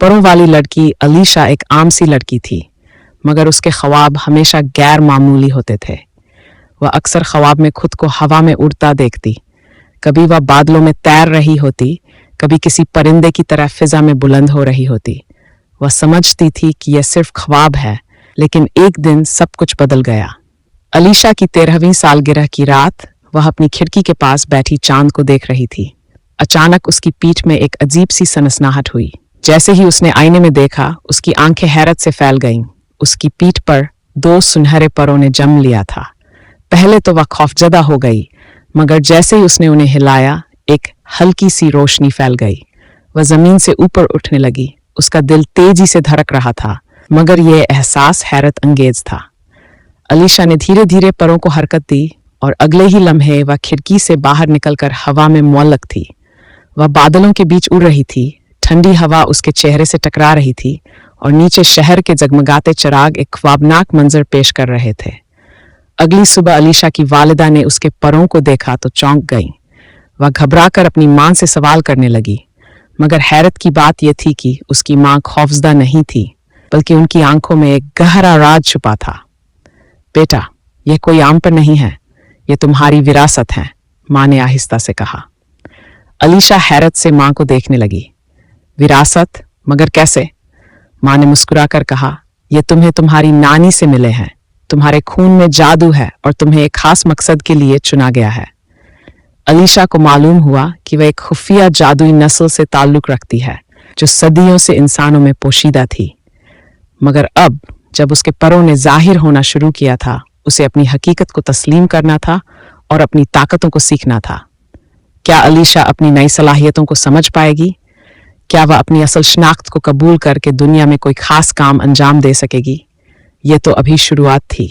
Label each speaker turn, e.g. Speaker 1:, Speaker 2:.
Speaker 1: परों वाली लड़की अलीशा एक आम सी लड़की थी, मगर उसके ख्वाब हमेशा गैर मामूली होते थे। वह अक्सर ख्वाब में खुद को हवा में उड़ता देखती। कभी वह बादलों में तैर रही होती, कभी किसी परिंदे की तरह फिजा में बुलंद हो रही होती। वह समझती थी कि यह सिर्फ ख्वाब है, लेकिन एक दिन सब कुछ बदल गया। अलीशा की 13वीं सालगिरह की रात वह अपनी खिड़की के पास बैठी चांद को देख रही थी। अचानक उसकी पीठ में एक अजीब सी सनसनाहट हुई। जैसे ही उसने आईने में देखा, उसकी आंखें हैरत से फैल गईं। उसकी पीठ पर 2 सुनहरे परों ने जम लिया था। पहले तो वह खौफजदा हो गई, मगर जैसे ही उसने उन्हें हिलाया, एक हल्की सी रोशनी फैल गई। वह जमीन से ऊपर उठने लगी। उसका दिल तेजी से धड़क रहा था, मगर यह एहसास हैरत अंगेज था। अलीशा ने धीरे धीरे परों को हरकत दी और अगले ही लम्हे वह खिड़की से बाहर निकलकर हवा में मुअल्लक थी। वह बादलों के बीच उड़ रही थी। ठंडी हवा उसके चेहरे से टकरा रही थी और नीचे शहर के जगमगाते चिराग एक ख्वाबनाक मंजर पेश कर रहे थे। अगली सुबह अलीशा की वालिदा ने उसके परों को देखा तो चौंक गई। वह घबराकर अपनी मां से सवाल करने लगी, मगर हैरत की बात यह थी कि उसकी मां खौफजदा नहीं थी, बल्कि उनकी आंखों में एक गहरा राज छुपा था। बेटा, यह कोई आम पर नहीं है, यह तुम्हारी विरासत है, मां ने आहिस्ता से कहा। अलीशा हैरत से मां को देखने लगी। विरासत? मगर कैसे? मां ने मुस्कुराकर कहा, यह तुम्हें तुम्हारी नानी से मिले हैं। तुम्हारे खून में जादू है और तुम्हें एक खास मकसद के लिए चुना गया है। अलीशा को मालूम हुआ कि वह एक खुफिया जादुई नस्ल से ताल्लुक रखती है, जो सदियों से इंसानों में पोशीदा थी। मगर अब जब उसके परों ने जाहिर होना शुरू किया था, उसे अपनी हकीकत को तस्लीम करना था और अपनी ताकतों को सीखना था। क्या अलीशा अपनी नई सलाहियतों को समझ पाएगी? क्या वह अपनी असल शनाख्त को कबूल करके दुनिया में कोई खास काम अंजाम दे सकेगी? ये तो अभी शुरुआत थी।